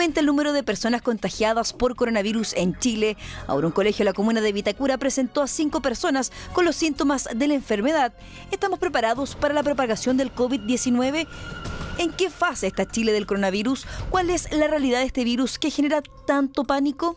Aumenta el número de personas contagiadas por coronavirus en Chile. Ahora un colegio de la comuna de Vitacura presentó a 5 personas con los síntomas de la enfermedad. ¿Estamos preparados para la propagación del COVID-19? ¿En qué fase está Chile del coronavirus? ¿Cuál es la realidad de este virus que genera tanto pánico?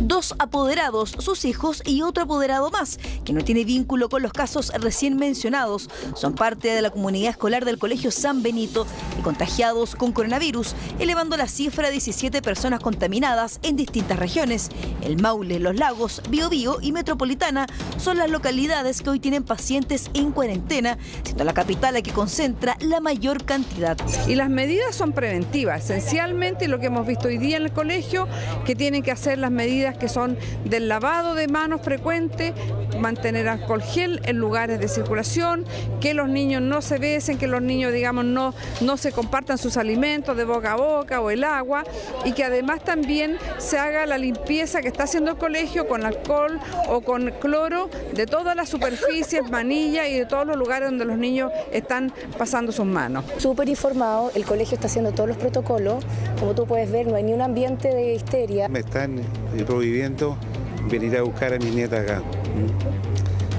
Dos apoderados, sus hijos y otro apoderado más, que no tiene vínculo con los casos recién mencionados, son parte de la comunidad escolar del Colegio San Benito y contagiados con coronavirus, elevando la cifra a 17 personas contaminadas en distintas regiones. El Maule, Los Lagos, Biobío y Metropolitana son las localidades que hoy tienen pacientes en cuarentena, siendo la capital la que concentra la mayor cantidad. Y las medidas son preventivas, esencialmente lo que hemos visto hoy día en el colegio, que tienen que hacer las medidas que son del lavado de manos frecuente, mantener alcohol gel en lugares de circulación, que los niños no se besen, que los niños, digamos, no se compartan sus alimentos de boca a boca o el agua, y que además también se haga la limpieza que está haciendo el colegio con alcohol o con cloro de todas las superficies, manillas y de todos los lugares donde los niños están pasando sus manos. Súper informado, el colegio está haciendo todos los protocolos, como tú puedes ver, no hay ni un ambiente de histeria. Me están prohibiendo venir a buscar a mi nieta acá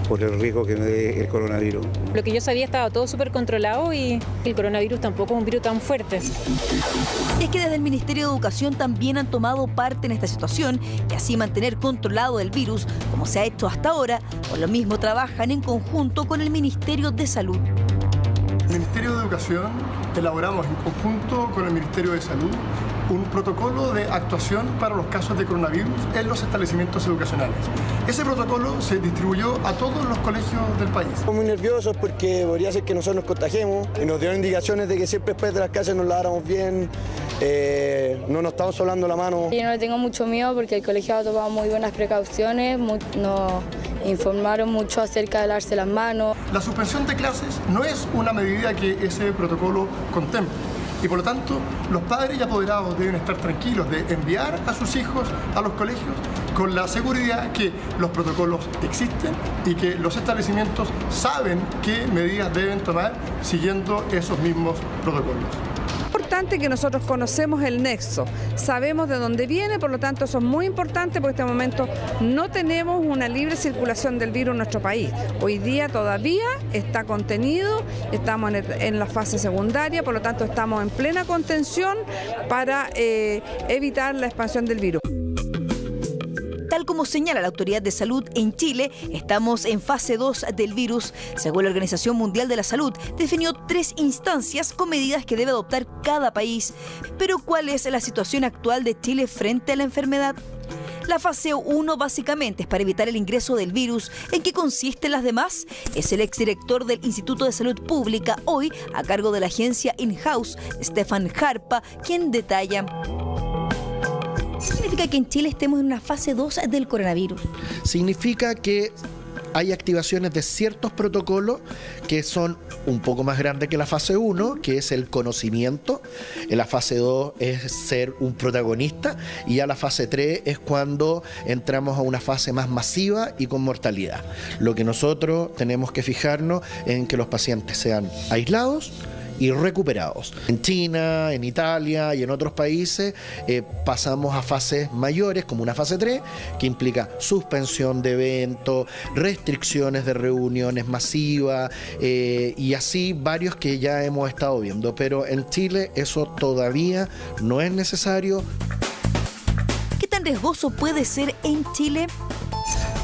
por el riesgo que me dé el coronavirus. Lo que yo sabía estaba todo súper controlado y el coronavirus tampoco es un virus tan fuerte. Es que desde el Ministerio de Educación también han tomado parte en esta situación y así mantener controlado el virus, como se ha hecho hasta ahora. Por lo mismo trabajan en conjunto con el Ministerio de Salud. El Ministerio de Educación elaboramos en conjunto con el Ministerio de Salud un protocolo de actuación para los casos de coronavirus en los establecimientos educacionales. Ese protocolo se distribuyó a todos los colegios del país. Estamos muy nerviosos porque podría ser que nosotros nos contagiemos y nos dieron indicaciones de que siempre después de las clases nos laváramos bien, no nos estamos solando la mano. Yo no le tengo mucho miedo porque el colegio ha tomado muy buenas precauciones, nos informaron mucho acerca de lavarse las manos. La suspensión de clases no es una medida que ese protocolo contempla. Y por lo tanto, los padres y apoderados deben estar tranquilos de enviar a sus hijos a los colegios con la seguridad que los protocolos existen y que los establecimientos saben qué medidas deben tomar siguiendo esos mismos protocolos. Es importante que nosotros conocemos el nexo, sabemos de dónde viene, por lo tanto eso es muy importante porque en este momento no tenemos una libre circulación del virus en nuestro país. Hoy día todavía está contenido, estamos en la fase secundaria, por lo tanto estamos en plena contención para evitar la expansión del virus. Tal como señala la Autoridad de Salud en Chile, estamos en fase 2 del virus. Según la Organización Mundial de la Salud, definió 3 instancias con medidas que debe adoptar cada país. Pero ¿cuál es la situación actual de Chile frente a la enfermedad? La fase 1 básicamente es para evitar el ingreso del virus. ¿En qué consisten las demás? Es el exdirector del Instituto de Salud Pública, hoy a cargo de la agencia in-house, Stefan Harpa, quien detalla. ¿Significa que en Chile estemos en una fase 2 del coronavirus? Significa que hay activaciones de ciertos protocolos que son un poco más grandes que la fase 1, que es el conocimiento. En la fase 2 es ser un protagonista y ya la fase 3 es cuando entramos a una fase más masiva y con mortalidad. Lo que nosotros tenemos que fijarnos en que los pacientes sean aislados y recuperados. En China, en Italia y en otros países pasamos a fases mayores, como una fase 3, que implica suspensión de eventos, restricciones de reuniones masivas y así varios que ya hemos estado viendo. Pero en Chile eso todavía no es necesario. ¿Qué tan riesgoso puede ser en Chile?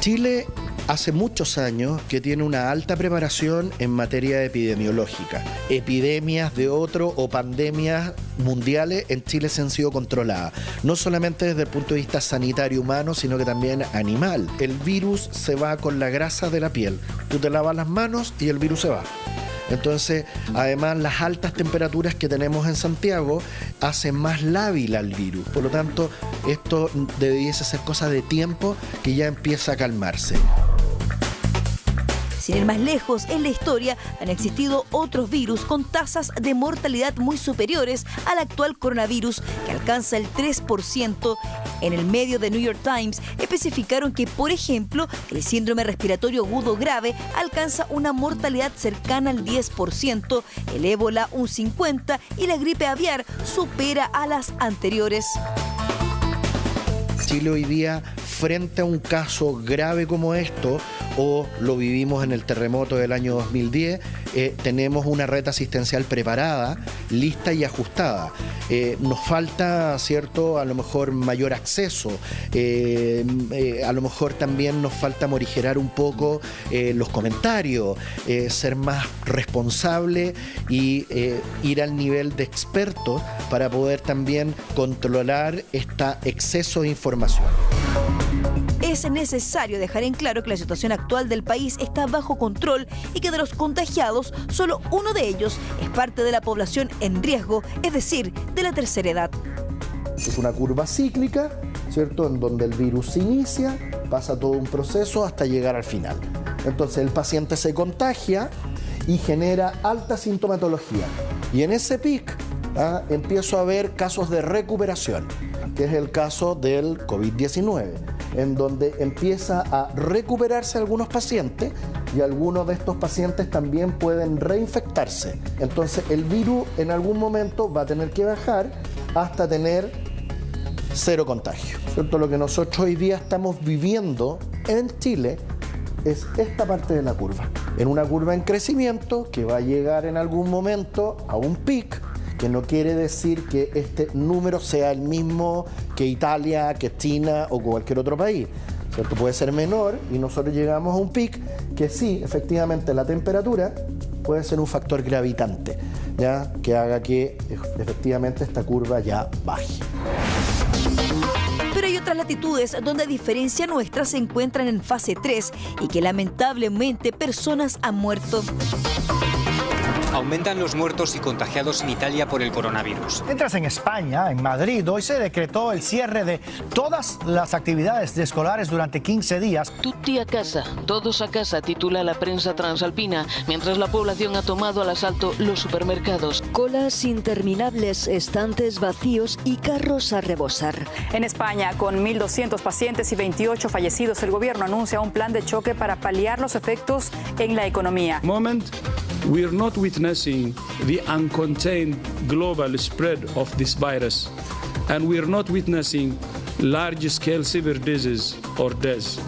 Chile hace muchos años que tiene una alta preparación en materia epidemiológica. Epidemias de otro o pandemias mundiales en Chile se han sido controladas, no solamente desde el punto de vista sanitario humano, sino que también animal. El virus se va con la grasa de la piel. Tú te lavas las manos y el virus se va. Entonces, además, las altas temperaturas que tenemos en Santiago hacen más lábil al virus. Por lo tanto, esto debiese ser cosa de tiempo que ya empieza a calmarse. Sin ir más lejos, en la historia han existido otros virus con tasas de mortalidad muy superiores al actual coronavirus, que alcanza el 3%. En el medio de New York Times especificaron que, por ejemplo, el síndrome respiratorio agudo grave alcanza una mortalidad cercana al 10%, el ébola un 50% y la gripe aviar supera a las anteriores. Chile hoy día, frente a un caso grave como esto, o lo vivimos en el terremoto del año 2010, tenemos una red asistencial preparada, lista y ajustada. Nos falta, ¿cierto?, a lo mejor mayor acceso, a lo mejor también nos falta morigerar un poco los comentarios, ser más responsable y ir al nivel de expertos para poder también controlar este exceso de información. Es necesario dejar en claro que la situación actual del país está bajo control y que de los contagiados, solo uno de ellos es parte de la población en riesgo, es decir, de la tercera edad. Es una curva cíclica, ¿cierto?, en donde el virus se inicia, pasa todo un proceso hasta llegar al final. Entonces el paciente se contagia y genera alta sintomatología. Y en ese pic empiezo a ver casos de recuperación, que es el caso del COVID-19, en donde empieza a recuperarse algunos pacientes y algunos de estos pacientes también pueden reinfectarse. Entonces el virus en algún momento va a tener que bajar hasta tener 0 contagio, ¿cierto? Lo que nosotros hoy día estamos viviendo en Chile es esta parte de la curva, en una curva en crecimiento que va a llegar en algún momento a un pic, que no quiere decir que este número sea el mismo que Italia, que China o cualquier otro país, ¿cierto? Puede ser menor y nosotros llegamos a un pic que sí, efectivamente la temperatura puede ser un factor gravitante, ¿ya?, que haga que efectivamente esta curva ya baje. Pero hay otras latitudes donde, a diferencia nuestra, se encuentran en fase 3 y que lamentablemente personas han muerto. Aumentan los muertos y contagiados en Italia por el coronavirus. Mientras en España, en Madrid, hoy se decretó el cierre de todas las actividades escolares durante 15 días. Tutti a casa, todos a casa, titula la prensa transalpina, mientras la población ha tomado al asalto los supermercados. Colas interminables, estantes vacíos y carros a rebosar. En España, con 1.200 pacientes y 28 fallecidos, el gobierno anuncia un plan de choque para paliar los efectos en la economía. We're not witnessing the uncontained global spread of this virus, and we're not witnessing large-scale severe disease or deaths.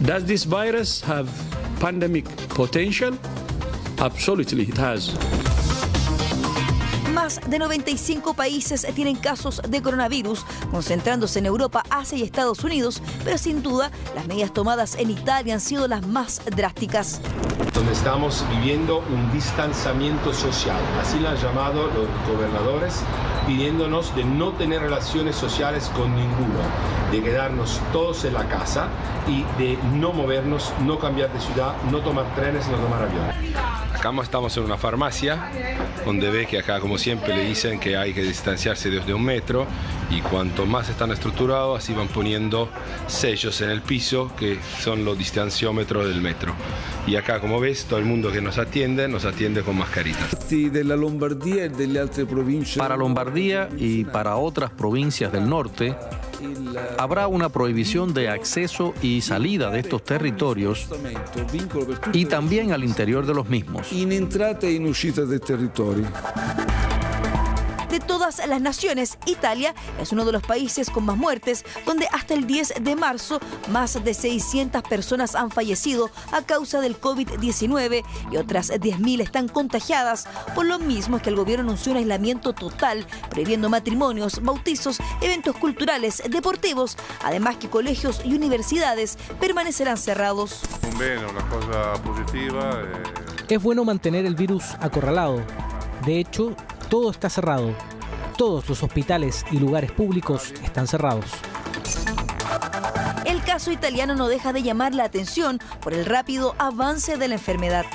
Does this virus have pandemic potential? Absolutely, it has. Más de 95 países tienen casos de coronavirus, concentrándose en Europa, Asia y Estados Unidos, pero sin duda las medidas tomadas en Italia han sido las más drásticas. Donde estamos viviendo un distanciamiento social, así lo han llamado los gobernadores, pidiéndonos de no tener relaciones sociales con ninguno, de quedarnos todos en la casa y de no movernos, no cambiar de ciudad, no tomar trenes, no tomar aviones. Acá estamos en una farmacia, donde ve que acá, como siempre, le dicen que hay que distanciarse desde 1 metro, y cuanto más están estructurados, así van poniendo sellos en el piso, que son los distanciómetros del metro. Y acá, como ves, todo el mundo que nos atiende con mascaritas. Para Lombardía y para otras provincias del norte, habrá una prohibición de acceso y salida de estos territorios y también al interior de los mismos. De todas las naciones, Italia es uno de los países con más muertes, donde hasta el 10 de marzo más de 600 personas han fallecido a causa del COVID-19 y otras 10.000 están contagiadas. Por lo mismo es que el gobierno anunció un aislamiento total, prohibiendo matrimonios, bautizos, eventos culturales, deportivos, además que colegios y universidades permanecerán cerrados. Una cosa positiva. Es bueno mantener el virus acorralado. De hecho, todo está cerrado. Todos los hospitales y lugares públicos están cerrados. El caso italiano no deja de llamar la atención por el rápido avance de la enfermedad.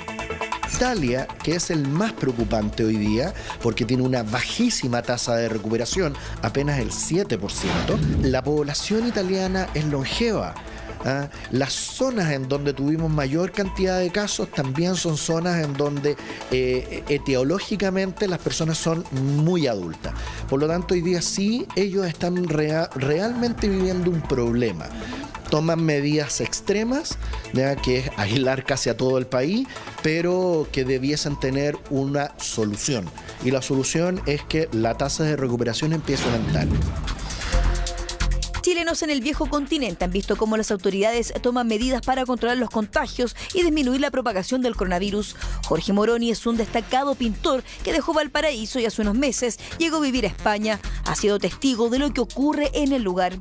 Italia, que es el más preocupante hoy día porque tiene una bajísima tasa de recuperación, apenas el 7%, la población italiana es longeva. Las zonas en donde tuvimos mayor cantidad de casos también son zonas en donde etiológicamente las personas son muy adultas. Por lo tanto, hoy día sí ellos están realmente viviendo un problema. Toman medidas extremas, ¿ya? Que es aislar casi a todo el país, pero que debiesen tener una solución. Y la solución es que la tasa de recuperación empiece a aumentar. Chilenos en el viejo continente han visto cómo las autoridades toman medidas para controlar los contagios y disminuir la propagación del coronavirus. Jorge Moroni es un destacado pintor que dejó Valparaíso y hace unos meses llegó a vivir a España. Ha sido testigo de lo que ocurre en el lugar.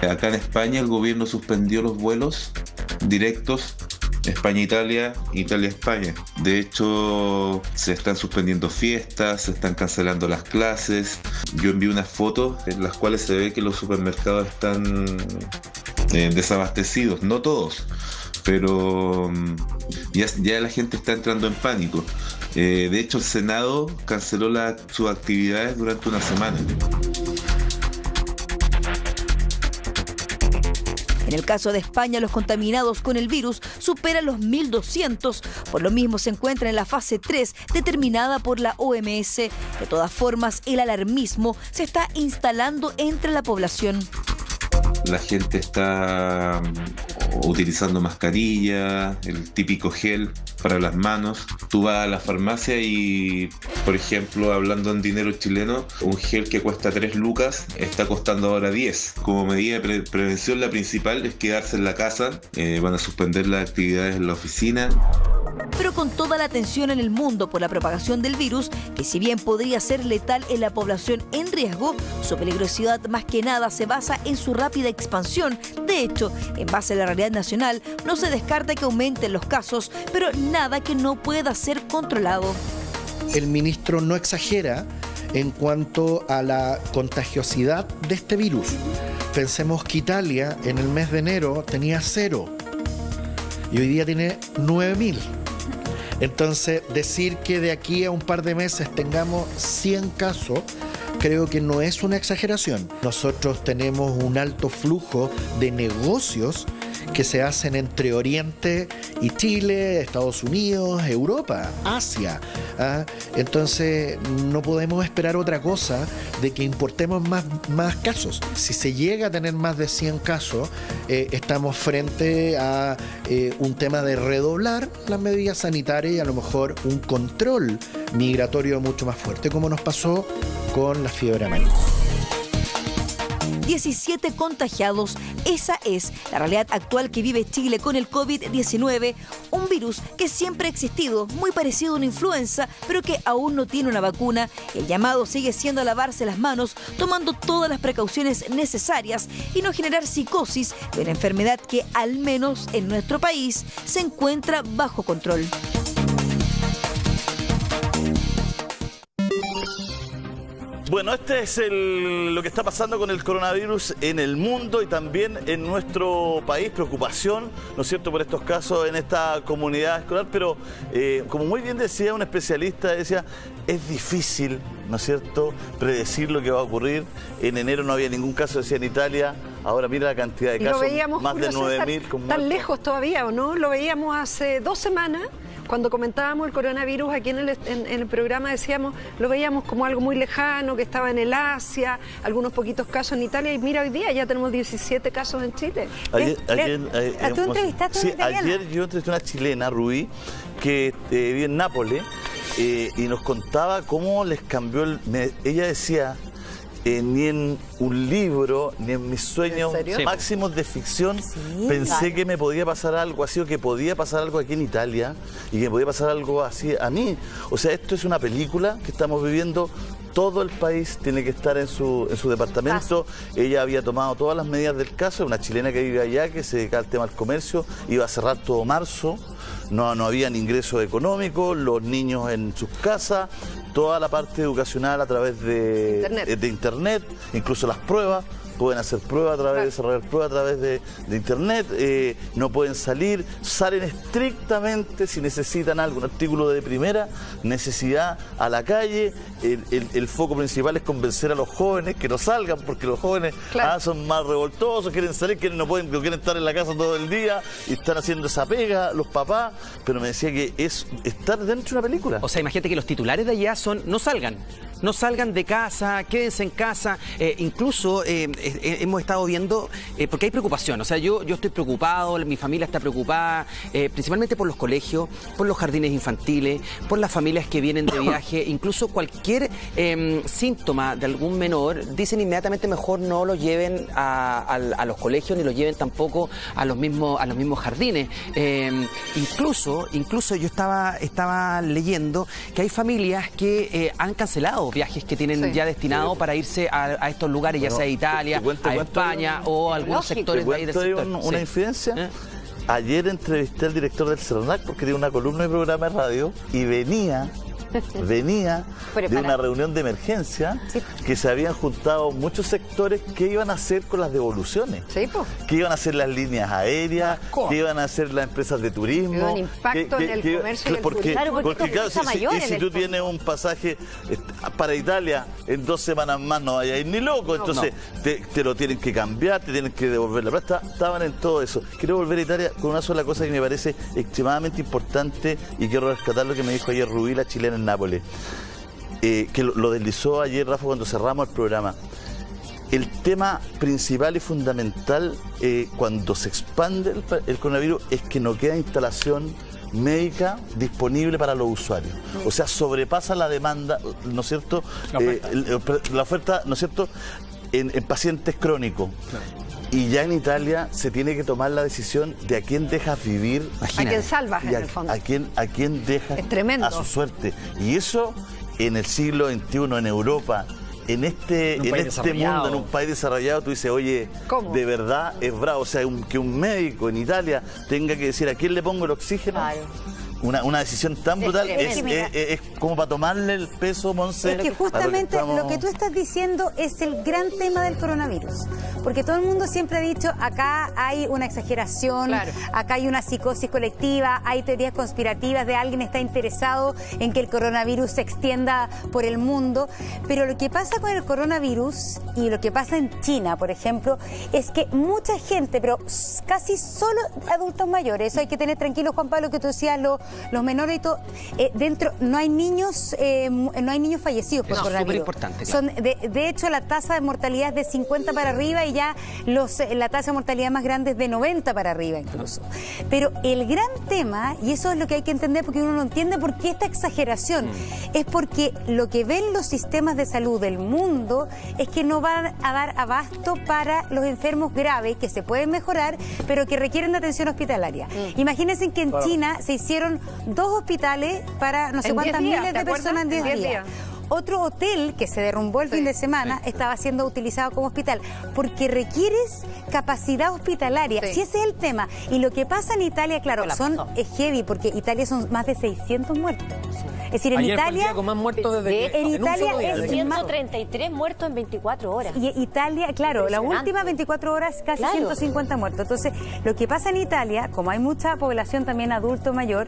Acá en España el gobierno suspendió los vuelos directos España-Italia, Italia-España. De hecho, se están suspendiendo fiestas, se están cancelando las clases. Yo envié unas fotos en las cuales se ve que los supermercados están desabastecidos, no todos, pero ya la gente está entrando en pánico. De hecho, el Senado canceló sus actividades durante una semana. En el caso de España, los contaminados con el virus superan los 1.200. Por lo mismo, se encuentra en la fase 3, determinada por la OMS. De todas formas, el alarmismo se está instalando entre la población. La gente está utilizando mascarilla, el típico gel para las manos. Tú vas a la farmacia y, por ejemplo, hablando en dinero chileno, un gel que cuesta 3 lucas está costando ahora 10. Como medida de prevención, la principal es quedarse en la casa. Van a suspender las actividades en la oficina. Pero con toda la tensión en el mundo por la propagación del virus, que si bien podría ser letal en la población en riesgo, su peligrosidad más que nada se basa en su rápida expansión. De hecho, en base a la realidad nacional, no se descarta que aumenten los casos, pero nada que no pueda ser controlado. El ministro no exagera en cuanto a la contagiosidad de este virus. Pensemos que Italia en el mes de enero tenía 0 y hoy día tiene 9.000. Entonces, decir que de aquí a un par de meses tengamos 100 casos, creo que no es una exageración. Nosotros tenemos un alto flujo de negocios que se hacen entre Oriente y Chile, Estados Unidos, Europa, Asia. Entonces no podemos esperar otra cosa de que importemos más casos. Si se llega a tener más de 100 casos, estamos frente a un tema de redoblar las medidas sanitarias y a lo mejor un control migratorio mucho más fuerte, como nos pasó con la fiebre amarilla. 17 contagiados. Esa es la realidad actual que vive Chile con el COVID-19, un virus que siempre ha existido, muy parecido a una influenza, pero que aún no tiene una vacuna. El llamado sigue siendo lavarse las manos, tomando todas las precauciones necesarias y no generar psicosis de una enfermedad que, al menos en nuestro país, se encuentra bajo control. Bueno, este es lo que está pasando con el coronavirus en el mundo y también en nuestro país. Preocupación, ¿no es cierto?, por estos casos en esta comunidad escolar. Pero, como muy bien decía un especialista, decía, es difícil, ¿no es cierto?, predecir lo que va a ocurrir. En enero no había ningún caso, decía, en Italia. Ahora mira la cantidad de casos, lo veíamos, más de 9.000. Tan lejos todavía, ¿o no? Lo veíamos hace 2 semanas. Cuando comentábamos el coronavirus aquí en el programa, decíamos, lo veíamos como algo muy lejano, que estaba en el Asia, algunos poquitos casos en Italia, y mira, hoy día ya tenemos 17 casos en Chile. ¿Tú entrevistaste a una italiana? Ayer yo entrevisté a una chilena, Rubí, que vive en Nápoles, y nos contaba cómo les cambió ella decía, ni en un libro, ni en mis sueños máximos de ficción pensé que me podía pasar algo así, o que podía pasar algo aquí en Italia y que podía pasar algo así a mí. O sea, esto es una película que estamos viviendo. Todo el país tiene que estar en su departamento. Ella había tomado todas las medidas del caso, una chilena que vive allá, que se dedica al tema del comercio, iba a cerrar todo marzo, no habían ingresos económicos, los niños en sus casas, toda la parte educacional a través de internet, incluso las pruebas pueden hacer pruebas a través, desarrollar pruebas a través de internet, no pueden salir, salen estrictamente si necesitan algo, un artículo de primera necesidad a la calle. El foco principal es convencer a los jóvenes que no salgan, porque los jóvenes son más revoltosos, quieren salir, no quieren estar en la casa todo el día y están haciendo esa pega los papás, pero me decía que es estar dentro de una película. O sea, imagínate que los titulares de allá son no salgan de casa, quédense en casa. Incluso hemos estado viendo, porque hay preocupación, o sea, yo estoy preocupado, mi familia está preocupada, principalmente por los colegios, por los jardines infantiles, por las familias que vienen de viaje, incluso cualquier síntoma de algún menor, dicen inmediatamente mejor no lo lleven a los colegios, ni lo lleven tampoco a los mismos jardines. Incluso yo estaba leyendo que hay familias que han cancelado viajes que tienen ya destinados para irse a estos lugares, ya sea a Italia, a España o a algunos sectores de ahí del sector. Una infidencia. Ayer entrevisté al director del CERNAC porque tiene una columna de programa de radio y venía de una reunión de emergencia que se habían juntado muchos sectores que iban a hacer con las devoluciones, que iban a hacer las líneas aéreas, que iban a hacer las empresas de turismo, un impacto en el comercio y el turismo. Claro, si tú tienes un pasaje para Italia, en 2 semanas más no vayas a ir ni loco, entonces te lo tienen que cambiar, te tienen que devolver la plata. Estaban en todo eso. Quiero volver a Italia con una sola cosa que me parece extremadamente importante y quiero rescatar lo que me dijo ayer Rubí, la chilena en Nápoles, que lo deslizó ayer Rafa cuando cerramos el programa. El tema principal y fundamental cuando se expande el coronavirus es que no queda instalación médica disponible para los usuarios. O sea, sobrepasa la demanda, ¿no es cierto? La oferta, ¿no es cierto?, en pacientes crónicos. Y ya en Italia se tiene que tomar la decisión de a quién dejas vivir. A quién salvas, en el fondo. A quién dejas a su suerte. Y eso en el siglo XXI, en Europa, en este mundo, en un país desarrollado, tú dices, oye, ¿cómo? De verdad es bravo. O sea, que un médico en Italia tenga que decir a quién le pongo el oxígeno. Claro. Una decisión tan brutal es como para tomarle el peso, Monse. Es que justamente lo que tú estás diciendo es el gran tema del coronavirus. Porque todo el mundo siempre ha dicho, acá hay una exageración, acá hay una psicosis colectiva, hay teorías conspirativas de alguien está interesado en que el coronavirus se extienda por el mundo. Pero lo que pasa con el coronavirus y lo que pasa en China, por ejemplo, es que mucha gente, pero casi solo adultos mayores, eso hay que tener tranquilo, Juan Pablo, que tú decías, los menores y todo, dentro no hay niños fallecidos por coronavirus. Importante, claro. De hecho, la tasa de mortalidad es de 50 para arriba y ya la tasa de mortalidad más grande es de 90 para arriba incluso. Pero el gran tema, y eso es lo que hay que entender porque uno no entiende por qué esta exageración, es porque lo que ven los sistemas de salud del mundo es que no van a dar abasto para los enfermos graves que se pueden mejorar, pero que requieren de atención hospitalaria. Imagínense que en China se hicieron 2 hospitales para no sé cuántas miles de personas en 10 días. Otro hotel que se derrumbó el fin de semana estaba siendo utilizado como hospital porque requieres capacidad hospitalaria. Si ese es el tema. Y lo que pasa en Italia, claro, es heavy porque Italia son más de 600 muertos. Es decir, en Ayer Italia... fue el día con más muertos desde en Italia es 133 muertos en 24 horas. Y Italia, claro, las últimas 24 horas casi 150 muertos. Entonces, lo que pasa en Italia, como hay mucha población también adulto mayor,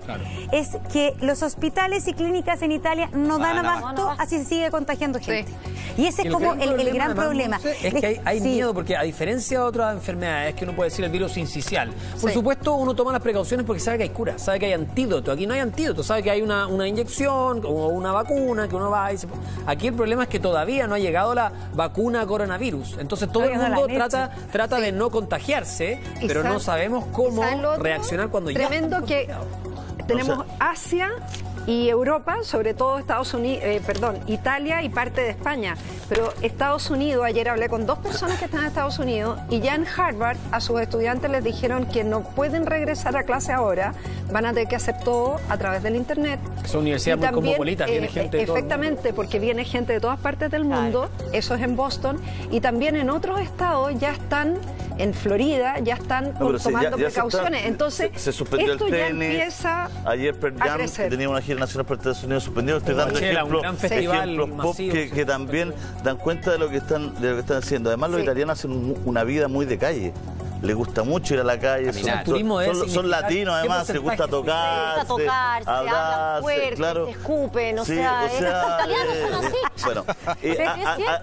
es que los hospitales y clínicas en Italia no dan abasto, así se sigue contagiando gente. Y ese es como el gran problema. Es que hay miedo, porque a diferencia de otras enfermedades, que uno puede decir el virus incisional, por supuesto uno toma las precauciones porque sabe que hay cura, sabe que hay antídoto. Aquí no hay antídoto, sabe que hay una inyección o una vacuna que uno va y aquí el problema es que todavía no ha llegado la vacuna coronavirus, entonces todo el mundo trata de no contagiarse, pero no sabemos cómo reaccionar cuando ya tremendo que tenemos Asia y Europa, sobre todo Italia y parte de España. Pero Estados Unidos, ayer hablé con 2 personas que están en Estados Unidos y ya en Harvard a sus estudiantes les dijeron que no pueden regresar a clase ahora, van a tener que hacer todo a través del internet. Es una universidad muy cosmopolita, viene gente de todo el mundo. Efectivamente, porque viene gente de todas partes del mundo, eso es en Boston, y también en otros estados ya están en Florida ya están tomando precauciones. Entonces, se suspendió esto el ya tenis. empieza Ayer Pearl Jam, que tenía una gira nacional por Estados Unidos, suspendido. Estoy dando ejemplos pop que también dan cuenta de lo que están haciendo. Además, los italianos hacen una vida muy de calle. Les gusta mucho ir a la calle, son latinos, además, les gusta tocarse, hablan fuerte, se escupen, o sea, los italianos son así. Bueno,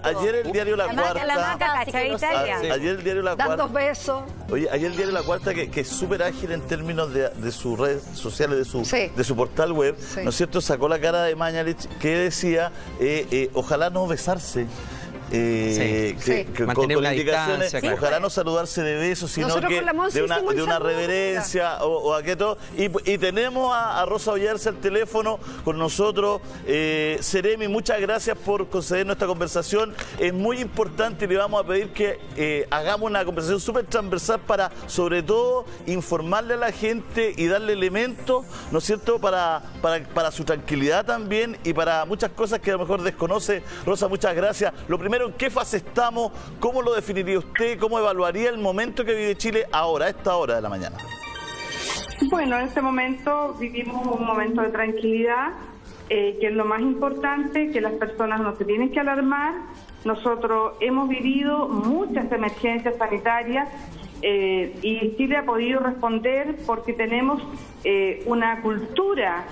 ayer el diario La Cuarta, ayer el diario La Cuarta, dando besos. Oye, ayer el diario La Cuarta, que es súper ágil en términos de sus redes sociales, de su portal web, ¿no es cierto?, sacó la cara de Mañalich, que decía, ojalá no besarse. Con una indicaciones, distancia, ojalá no saludarse de besos, sino que de una reverencia o a qué todo. Y tenemos a Rosa Ollarse al teléfono con nosotros. Seremi, muchas gracias por concedernos esta conversación. Es muy importante y le vamos a pedir que hagamos una conversación súper transversal para, sobre todo, informarle a la gente y darle elementos, ¿no es cierto?, para su tranquilidad también y para muchas cosas que a lo mejor desconoce. Rosa, muchas gracias. Lo primero, ¿en qué fase estamos? ¿Cómo lo definiría usted? ¿Cómo evaluaría el momento que vive Chile ahora, a esta hora de la mañana? Bueno, en este momento vivimos un momento de tranquilidad, que es lo más importante, que las personas no se tienen que alarmar. Nosotros hemos vivido muchas emergencias sanitarias y Chile ha podido responder porque tenemos una cultura,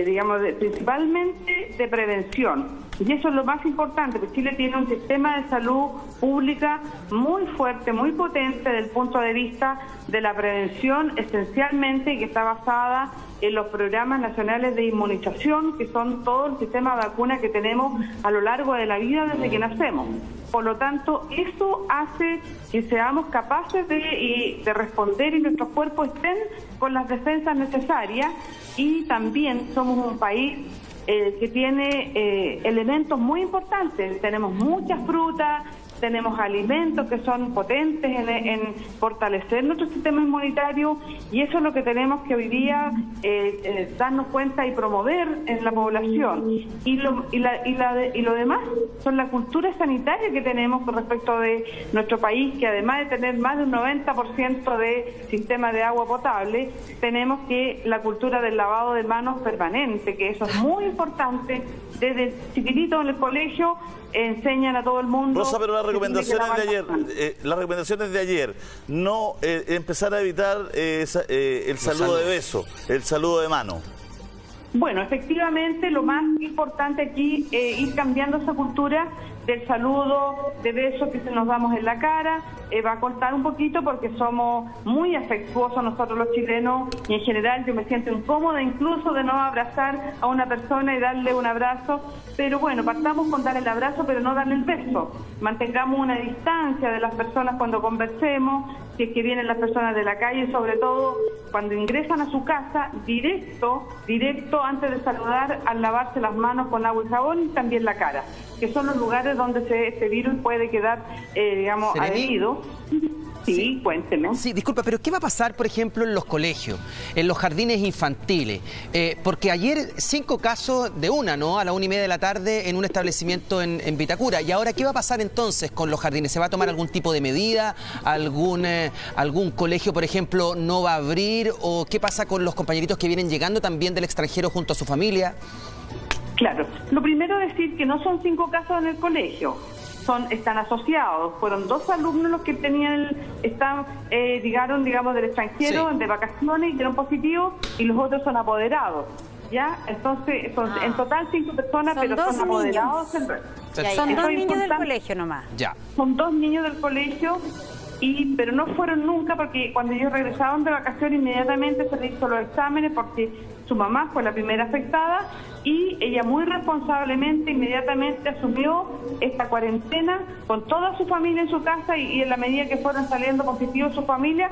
digamos, principalmente de prevención. Y eso es lo más importante, porque Chile tiene un sistema de salud pública muy fuerte, muy potente desde el punto de vista de la prevención, esencialmente, que está basada en los programas nacionales de inmunización, que son todo el sistema de vacunas que tenemos a lo largo de la vida desde que nacemos. Por lo tanto, eso hace que seamos capaces de responder y nuestros cuerpos estén con las defensas necesarias, y también somos un país que tiene elementos muy importantes. Tenemos muchas frutas, tenemos alimentos que son potentes en fortalecer nuestro sistema inmunitario, y eso es lo que tenemos que hoy día darnos cuenta y promover en la población. Y lo demás son la cultura sanitaria que tenemos con respecto de nuestro país, que además de tener más de un 90% de sistema de agua potable, tenemos que la cultura del lavado de manos permanente, que eso es muy importante. Desde chiquitito en el colegio enseñan a todo el mundo. Rosa, pero las recomendaciones de ayer, no empezar a evitar el saludo de beso, el saludo de mano. Bueno, efectivamente, lo más importante aquí es ir cambiando esa cultura del saludo de besos que se nos damos en la cara. Va a costar un poquito porque somos muy afectuosos nosotros los chilenos, y en general yo me siento incómoda incluso de no abrazar a una persona y darle un abrazo, pero bueno, partamos con dar el abrazo pero no darle el beso. Mantengamos una distancia de las personas cuando conversemos, si es que vienen las personas de la calle, sobre todo cuando ingresan a su casa, directo antes de saludar, al lavarse las manos con agua y jabón, y también la cara, que son los lugares donde este virus puede quedar, digamos, adherido. Sí, cuénteme. Sí, disculpa, pero ¿qué va a pasar, por ejemplo, en los colegios, en los jardines infantiles? Porque ayer 5 casos de una, ¿no? A la 1:30 de la tarde en un establecimiento en Vitacura. ¿Y ahora qué va a pasar entonces con los jardines? ¿Se va a tomar algún tipo de medida? ¿Algún colegio, por ejemplo, no va a abrir? ¿O qué pasa con los compañeritos que vienen llegando también del extranjero junto a su familia? Claro, lo primero es decir que no son 5 casos en el colegio. Están asociados. Fueron 2 alumnos los que llegaron, digamos, del extranjero, de vacaciones, y dieron positivo, y los otros son apoderados. ¿Ya? Entonces, son en total 5 personas, pero son apoderados. Son 2 niños del colegio nomás. Ya. Son 2 niños del colegio, pero no fueron nunca, porque cuando ellos regresaron de vacaciones inmediatamente se les hizo los exámenes, porque su mamá fue la primera afectada, y ella muy responsablemente inmediatamente asumió esta cuarentena con toda su familia en su casa, y en la medida que fueron saliendo positivos su familia,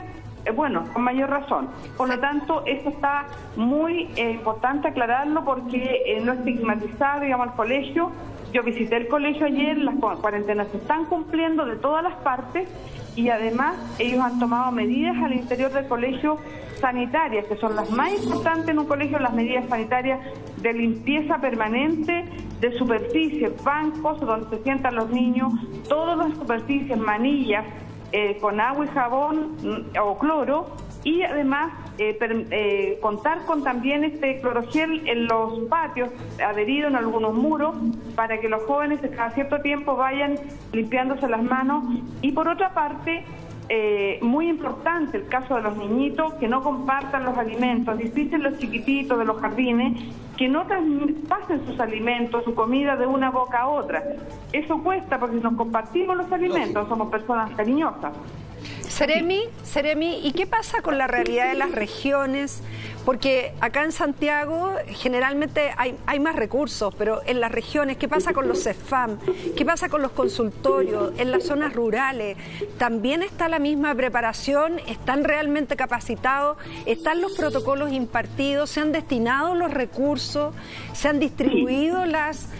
bueno, con mayor razón. Por lo tanto, esto está muy importante aclararlo, porque no estigmatizar, digamos, al colegio. Yo visité el colegio ayer, las cuarentenas se están cumpliendo de todas las partes, y además ellos han tomado medidas al interior del colegio sanitarias, que son las más importantes en un colegio, las medidas sanitarias de limpieza permanente de superficies, bancos donde se sientan los niños, todas las superficies, manillas, con agua y jabón o cloro, y además contar con también este clorogel en los patios, adherido en algunos muros, para que los jóvenes cada cierto tiempo vayan limpiándose las manos. Y por otra parte, muy importante el caso de los niñitos, que no compartan los alimentos, difícil los chiquititos de los jardines, que no pasen sus alimentos, su comida de una boca a otra. Eso cuesta, porque si nos compartimos los alimentos, somos personas cariñosas. Seremi, ¿y qué pasa con la realidad de las regiones? Porque acá en Santiago generalmente hay más recursos, pero en las regiones, ¿qué pasa con los CEFAM? ¿Qué pasa con los consultorios? En las zonas rurales, ¿también está la misma preparación? ¿Están realmente capacitados? ¿Están los protocolos impartidos? ¿Se han destinado los recursos? ¿Se han distribuido las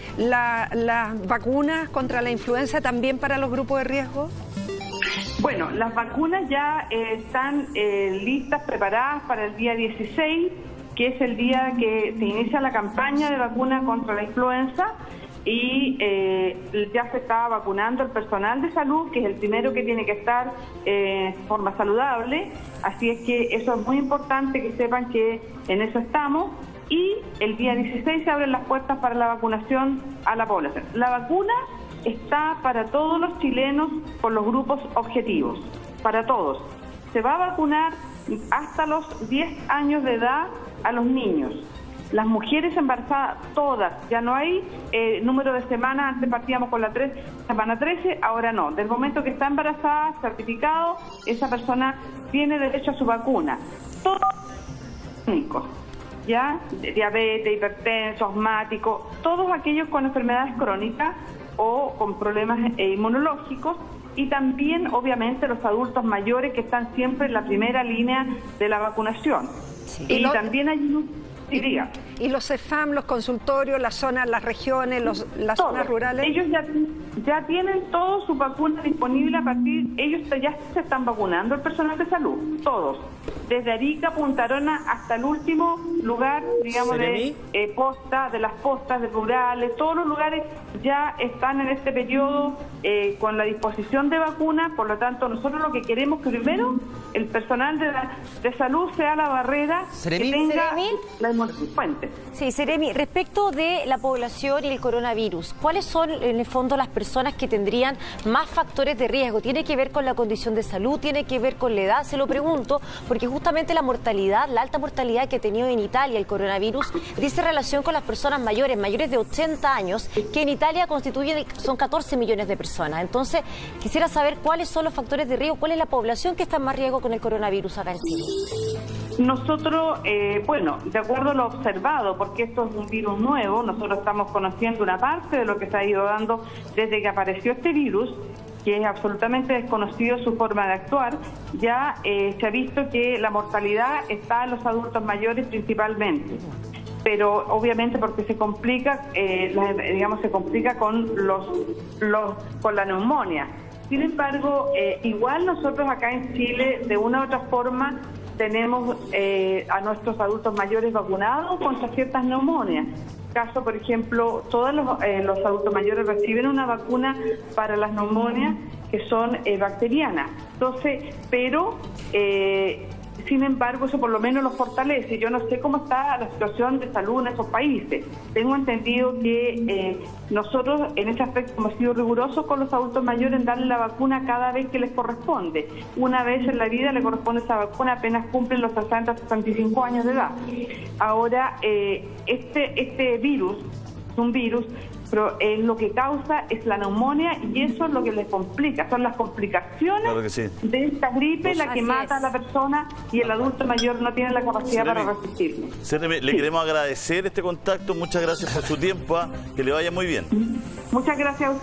vacunas contra la influenza también para los grupos de riesgo? Bueno, las vacunas ya están listas, preparadas para el día 16, que es el día que se inicia la campaña de vacuna contra la influenza, y ya se está vacunando el personal de salud, que es el primero que tiene que estar de forma saludable. Así es que eso es muy importante, que sepan que en eso estamos. Y el día 16 se abren las puertas para la vacunación a la población. La vacuna está para todos los chilenos por los grupos objetivos, para todos. Se va a vacunar hasta los 10 años de edad a los niños. Las mujeres embarazadas, todas, ya no hay número de semanas, antes partíamos con la semana 13, ahora no. Del momento que está embarazada, certificado, esa persona tiene derecho a su vacuna. Todos crónicos, ¿ya? Diabetes, hipertenso, asmático, todos aquellos con enfermedades crónicas o con problemas inmunológicos, y también obviamente los adultos mayores, que están siempre en la primera línea de la vacunación. Sí. Y también hay y los CEFAM, los consultorios, las zonas, las regiones, las zonas rurales. Ellos ya tienen toda su vacuna disponible a partir, ellos ya se están vacunando, el personal de salud, todos. Desde Arica, Punta Arenas, hasta el último lugar, digamos, de las postas, de rurales, todos los lugares ya están en este periodo con la disposición de vacunas. Por lo tanto, nosotros lo que queremos que primero el personal de salud sea la barrera que tenga la fuente. Sí, Seremi, respecto de la población y el coronavirus, ¿cuáles son en el fondo las personas que tendrían más factores de riesgo? ¿Tiene que ver con la condición de salud? ¿Tiene que ver con la edad? Se lo pregunto porque justamente la mortalidad, la alta mortalidad que ha tenido en Italia el coronavirus dice relación con las personas mayores de 80 años, que en Italia son 14 millones de personas. Entonces, quisiera saber cuáles son los factores de riesgo, cuál es la población que está en más riesgo con el coronavirus acá en Chile. Nosotros, de acuerdo a lo observado, porque esto es un virus nuevo, nosotros estamos conociendo una parte de lo que se ha ido dando desde que apareció este virus, que es absolutamente desconocido su forma de actuar. Ya se ha visto que la mortalidad está en los adultos mayores principalmente, pero obviamente porque se complica, se complica con con la neumonía. Sin embargo, igual nosotros acá en Chile, de una u otra forma, tenemos a nuestros adultos mayores vacunados contra ciertas neumonias. Caso, por ejemplo, todos los adultos mayores reciben una vacuna para las neumonias que son bacterianas. Entonces, pero sin embargo, eso por lo menos los fortalece. Yo no sé cómo está la situación de salud en esos países. Tengo entendido que nosotros en ese aspecto hemos sido rigurosos con los adultos mayores en darle la vacuna cada vez que les corresponde. Una vez en la vida le corresponde esa vacuna apenas cumplen los 60, 65 años de edad. Ahora, este virus es un virus, pero lo que causa es la neumonía, y eso es lo que les complica, son las complicaciones de esta gripe la que mata a la persona, y el adulto mayor no tiene la capacidad para resistirlo. Le queremos agradecer este contacto, muchas gracias por su tiempo, que le vaya muy bien. Muchas gracias a usted.